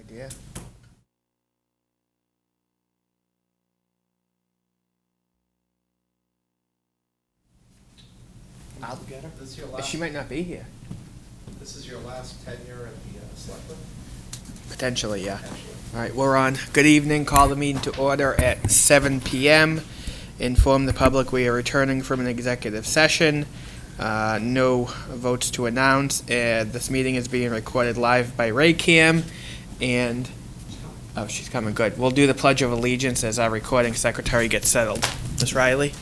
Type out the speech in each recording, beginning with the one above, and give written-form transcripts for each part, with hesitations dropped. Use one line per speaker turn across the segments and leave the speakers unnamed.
idea. I'll get her.
This is your last,
She might not be here.
this is your last tenure at the Selectmen?
Potentially, yeah.
Potentially.
All right, we're on. Good evening. Call the meeting to order at 7 p.m. Inform the public we are returning from an executive session. No votes to announce. This meeting is being recorded live by Raycam. And, oh, she's coming. Good. We'll do the Pledge of Allegiance as our recording secretary gets settled. Ms. Riley?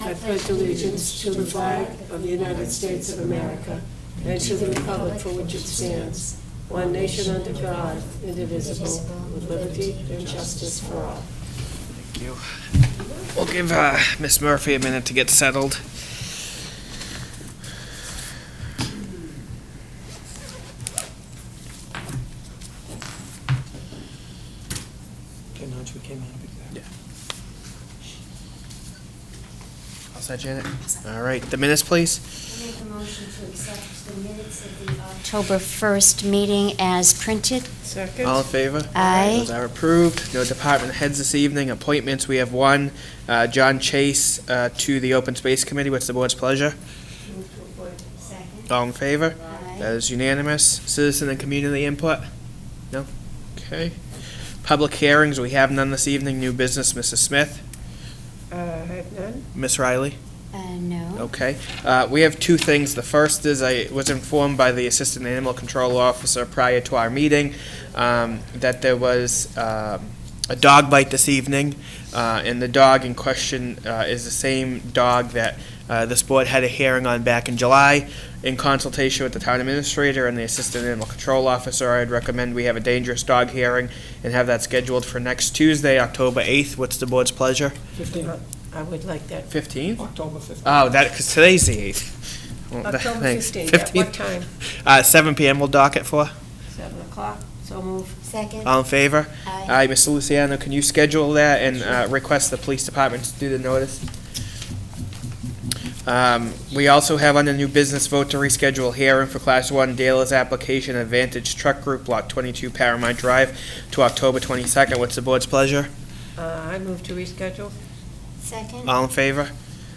I pledge allegiance to the flag of the United States of America and to the republic for which it stands, one nation under God, indivisible, with liberty and justice for all.
Thank you. We'll give Miss Murphy a minute to get settled. Yeah. All set, Janet? All right, the minutes, please.
I make a motion to accept the minutes of the October 1st meeting as printed.
Second?
All in favor?
Aye.
Those are approved. No department heads this evening. Appointments, we have one. John Chase to the Open Space Committee. What's the board's pleasure?
Move to appoint.
Second.
All in favor?
Aye.
That is unanimous. Citizen and community input? No? Okay. Public hearings, we have none this evening. New business, Mrs. Smith.
I have none.
Miss Riley?
No.
Okay. We have two things. The first is I was informed by the Assistant Animal Control Officer prior to our meeting that there was a dog bite this evening, and the dog in question is the same dog that this board had a hearing on back in July. In consultation with the town administrator and the Assistant Animal Control Officer, I'd recommend we have a dangerous dog hearing and have that scheduled for next Tuesday, October 8th. What's the board's pleasure?
15th. I would like that.
15th?
October 15th.
Oh, that, because today's the 8th. Well,
October
thanks.
15th, at what
15th?
time?
7 p.m. we'll dock it for.
7 o'clock, so move.
Second.
All in favor?
Aye.
Mr. Luciano, can you schedule that and request the police department to do the notice? We also have under new business vote to reschedule hearing for Class 1 dealer's application Advantage Truck Group, Lot 22, Paramount Drive, to October 22nd. What's the board's pleasure?
I move to reschedule.
Second.
All in favor?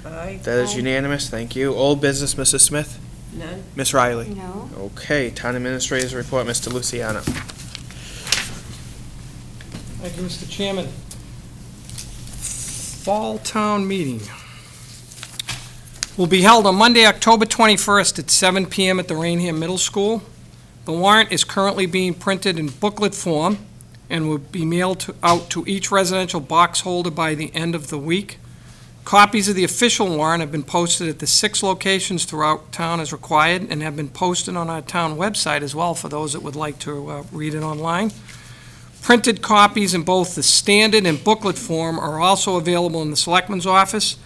Aye.
That is
Aye.
unanimous. Thank you. Old business, Mrs. Smith?
None.
Miss Riley?
No.
Okay, town administrator's report, Mr. Luciano.
Thank you, Mr. Chairman. Fall town meeting will be held on Monday, October 21st at 7 p.m. at the Raynham Middle School. The warrant is currently being printed in booklet form and will be mailed out to each residential box holder by the end of the week. Copies of the official warrant have been posted at the 6 locations throughout town as required and have been posted on our town website as well for those that would like to read it online. Printed copies in both the standard and booklet form are also available in the Selectmen's office.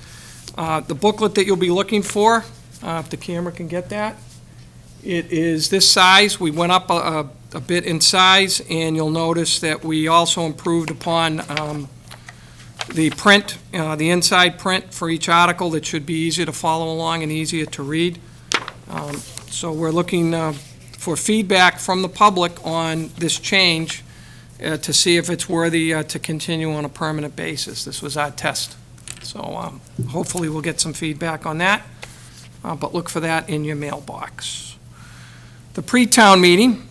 The booklet that you'll be looking for, if the camera can get that, it is this size. We went up a bit in size, and you'll notice that we also improved upon the print, the inside print for each article that should be easier to follow along and easier to read. So we're looking for feedback from the public on this change to see if it's worthy to continue on a permanent basis. This was our test. So hopefully we'll get some feedback on that, but look for that in your mailbox. The pre-town meeting,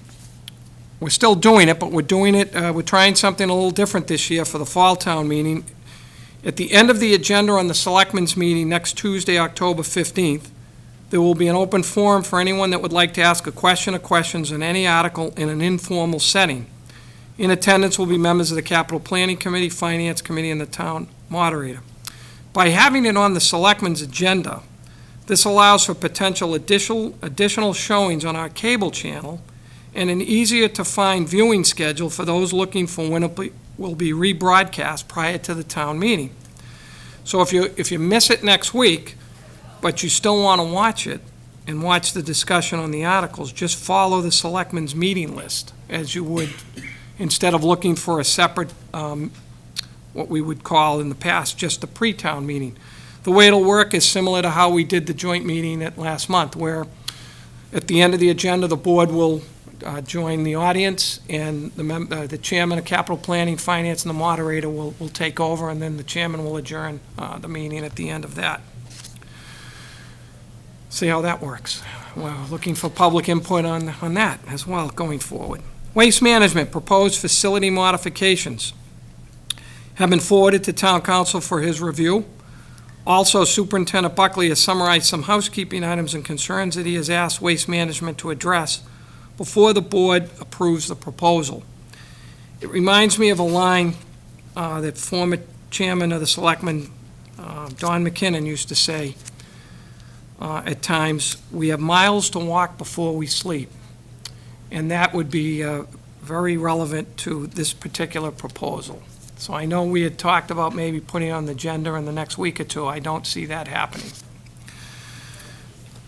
we're still doing it, but we're doing it, we're trying something a little different this year for the fall town meeting. At the end of the agenda on the Selectmen's meeting next Tuesday, October 15th, there will be an open forum for anyone that would like to ask a question or questions on any article in an informal setting. In attendance will be members of the Capital Planning Committee, Finance Committee, and the town moderator. By having it on the Selectmen's agenda, this allows for potential additional showings on our cable channel and an easier-to-find viewing schedule for those looking for when it will be rebroadcast prior to the town meeting. So if you miss it next week, but you still want to watch it and watch the discussion on the articles, just follow the Selectmen's meeting list as you would instead of looking for a separate what we would call in the past just the pre-town meeting. The way it'll work is similar to how we did the joint meeting at last month, where at the end of the agenda, the board will join the audience, and the chairman of capital planning, finance, and the moderator will take over, and then the chairman will adjourn the meeting at the end of that. See how that works. We're looking for public input on that as well going forward. Waste management, proposed facility modifications have been forwarded to town council for his review. Also, Superintendent Buckley has summarized some housekeeping items and concerns that he has asked Waste Management to address before the board approves the proposal. It reminds me of a line that former chairman of the Selectmen, Don McKinnon, used to say at times, "We have miles to walk before we sleep." And that would be very relevant to this particular proposal. So I know we had talked about maybe putting it on the agenda in the next week or two. I don't see that happening.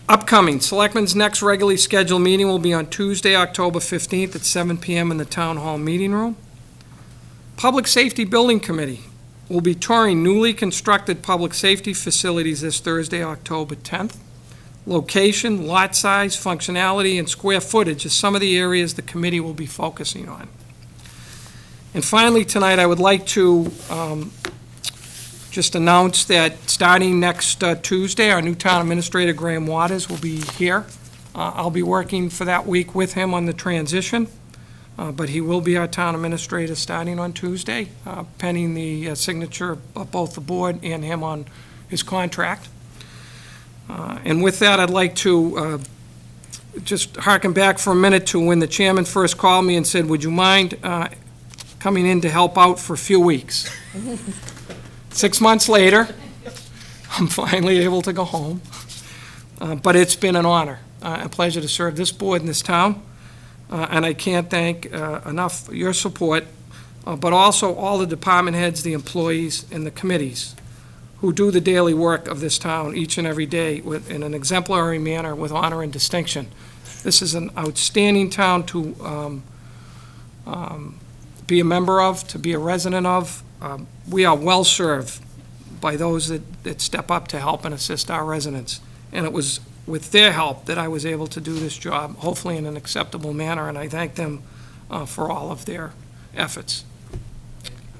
Upcoming, Selectmen's next regularly scheduled meeting will be on Tuesday, October 15th at 7 PM in the Town Hall Meeting Room. Public Safety Building Committee will be touring newly constructed public safety facilities this Thursday, October 10th. Location, lot size, functionality, and square footage are some of the areas the committee will be focusing on. And finally, tonight, I would like to just announce that starting next Tuesday, our new town administrator, Graham Waters, will be here. I'll be working for that week with him on the transition, but he will be our town administrator starting on Tuesday, pending the signature of both the board and him on his contract. And with that, I'd like to just harken back for a minute to when the chairman first called me and said, "Would you mind coming in to help out for a few weeks?" 6 months later, I'm finally able to go home. But it's been an honor, a pleasure to serve this board in this town. And I can't thank enough your support, but also all the department heads, the employees, and the committees who do the daily work of this town each and every day in an exemplary manner with honor and distinction. This is an outstanding town to be a member of, to be a resident of. We are well-served by those that step up to help and assist our residents. And it was with their help that I was able to do this job, hopefully in an acceptable manner, and I thank them for all of their efforts.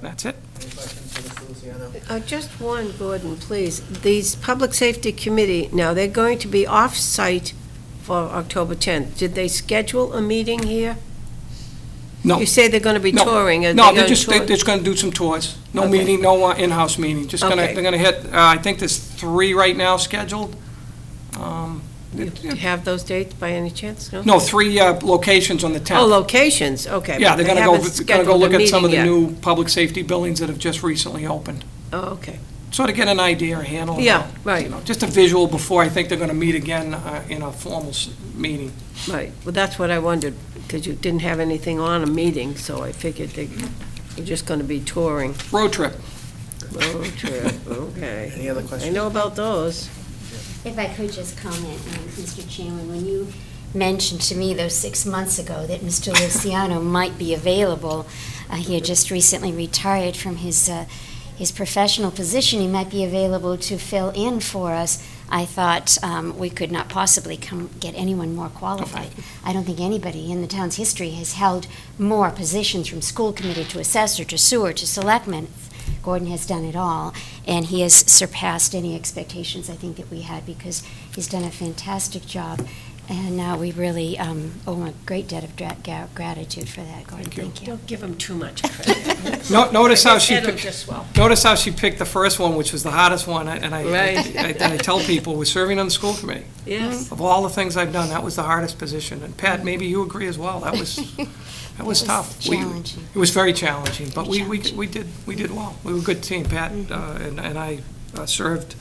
That's it.
Any questions for Mr. Luciano?
Just one, Gordon, please. These Public Safety Committee, now, they're going to be off-site for October 10th. Did they schedule a meeting here?
No.
You say they're going to be
No.
touring. Are
No,
they
they're
gonna
just,
tour?
they're just going to do some tours. No
Okay.
meeting, no in-house meeting. Just going to,
Okay.
they're going to hit, I think there's 3 right now scheduled.
Do you have those dates by any chance?
No, 3 locations on the 10th.
Oh, locations, okay.
Yeah,
but
they're
they
going
haven't
to
scheduled
go
a
look at some of the
meeting yet.
new public safety buildings that have just recently opened.
Oh, okay.
Sort of get an idea, a handle.
Yeah,
about,
right.
you know, just a visual before I think they're going to meet again in a formal meeting.
Right, well, that's what I wondered, because you didn't have anything on a meeting, so I figured they were just going to be touring.
Road trip.
Road trip, okay.
Any other
I
questions?
know about those.
If I could just comment, Mr. Chairman, when you mentioned to me those 6 months ago that Mr. Luciano might be available, he had just recently retired from his professional position, he might be available to fill in for us. I thought we could not possibly get anyone more qualified. I don't think anybody in the town's history has held more positions, from school committee to assessor to sewer to selectmen. Gordon has done it all, and he has surpassed any expectations I think that we had, because he's done a fantastic job, and we really owe a great debt of gratitude for that, Gordon. Thank you.
Don't give them too much credit.
Notice how she
Handled
picked,
just well.
notice how she picked the first one, which was the hardest one, and
Right.
I tell people, we're serving on the school committee.
Yes.
Of all the things I've done, that was the hardest position. And Pat, maybe you agree as well. That was tough.
Challenging.
It was very challenging, but
Very
we
challenging.
did well. We were a good team. Pat and I served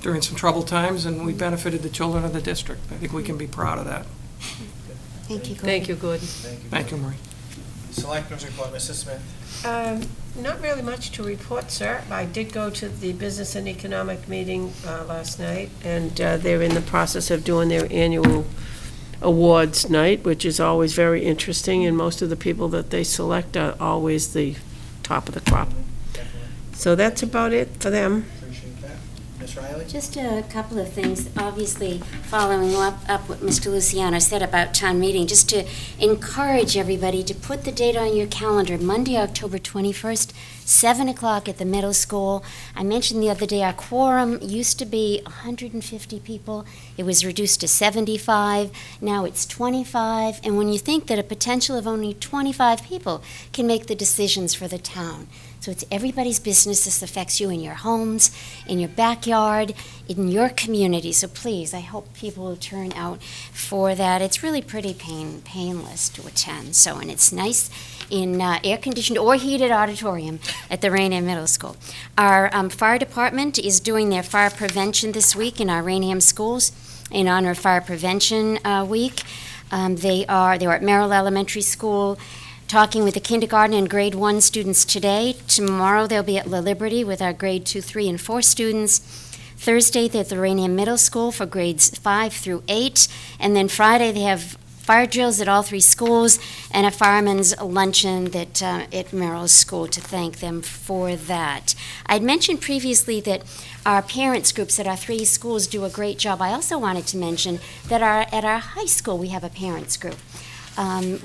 during some troubled times, and we benefited the children of the district. I think we can be proud of that.
Thank you, Gordon.
Thank you, Gordon.
Thank you, Marie.
Selectmen's report, Mrs. Smith.
Not really much to report, sir. I did go to the Business and Economic meeting last night, and they're in the process of doing their annual awards night, which is always very interesting, and most of the people that they select are always the top of the crop.
Definitely.
So that's about it for them.
Appreciate that. Ms. Riley?
Just a couple of things, obviously following up what Mr. Luciano said about town meeting, just to encourage everybody to put the date on your calendar, Monday, October 21st, 7 o'clock at the middle school. I mentioned the other day our quorum used to be 150 people. It was reduced to 75. Now it's 25. And when you think that a potential of only 25 people can make the decisions for the town, so it's everybody's business. This affects you in your homes, in your backyard, in your community. So please, I hope people will turn out for that. It's really pretty painless to attend. So, and it's nice in air-conditioned or heated auditorium at the Raynham Middle School. Our fire department is doing their fire prevention this week in our Raynham schools in honor of Fire Prevention Week. They are at Merrill Elementary School, talking with the kindergarten and grade 1 students today. Tomorrow they'll be at La Liberty with our grade 2, 3, and 4 students. Thursday they're at the Raynham Middle School for grades 5 through 8. And then Friday they have fire drills at all 3 schools and a fireman's luncheon that at Merrill's school to thank them for that. I'd mentioned previously that our parents groups at our 3 schools do a great job. I also wanted to mention that at our high school we have a parents group.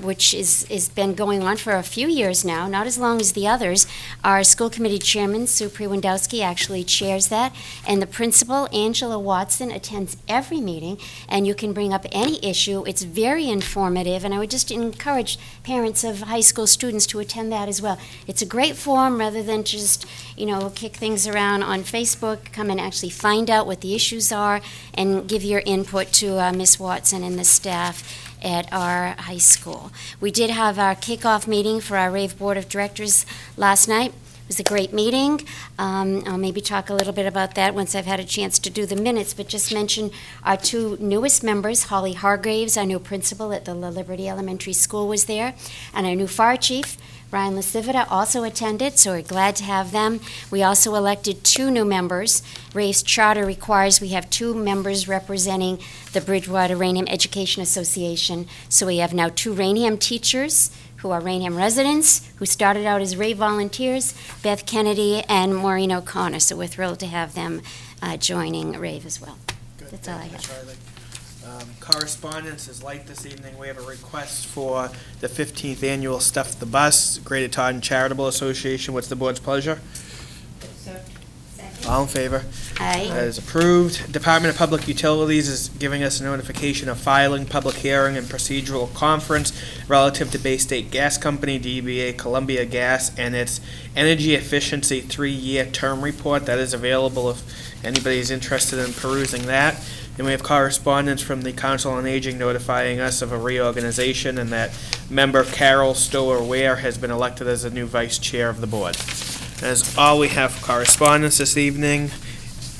Which is been going on for a few years now, not as long as the others. Our school committee chairman, Sue Priwandowski, actually chairs that, and the principal, Angela Watson, attends every meeting, and you can bring up any issue. It's very informative, and I would just encourage parents of high school students to attend that as well. It's a great forum rather than just, kick things around on Facebook. Come and actually find out what the issues are and give your input to Ms. Watson and the staff at our high school. We did have our kickoff meeting for our RAVE Board of Directors last night. It was a great meeting. I'll maybe talk a little bit about that once I've had a chance to do the minutes, but just mention our 2 newest members, Holly Hargraves, our new principal at the La Liberty Elementary School, was there, and our new fire chief, Brian Lasivita, also attended, so we're glad to have them. We also elected 2 new members. RAVE's charter requires we have 2 members representing the Bridgewater Raynham Education Association. So we have now 2 Raynham teachers who are Raynham residents, who started out as RAVE volunteers, Beth Kennedy and Maureen O'Connor. So we're thrilled to have them joining RAVE as well.
Good.
That's all I
Thank you,
have.
Charlie. Correspondence is light this evening. We have a request for the 15th annual Stuff the Bus, Greater Taunton Charitable Association. What's the board's pleasure? All in favor?
Aye.
That is approved. Department of Public Utilities is giving us a notification of filing, public hearing, and procedural conference relative to Bay State Gas Company, DBA Columbia Gas, and its Energy Efficiency 3-year term report. That is available if anybody's interested in perusing that. And we have correspondence from the Council on Aging notifying us of a reorganization and that member Carol Stower-Ware has been elected as the new vice chair of the board. That is all we have for correspondence this evening.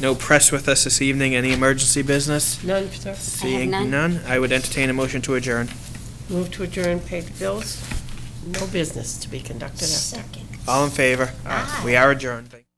No press with us this evening. Any emergency business?
None, sir.
Seeing
none.
none, I would entertain a motion to adjourn.
Move to adjourn, pay the bills. No business to be conducted after.
Second.
All in favor?
Aye.
We are adjourned. Thank you.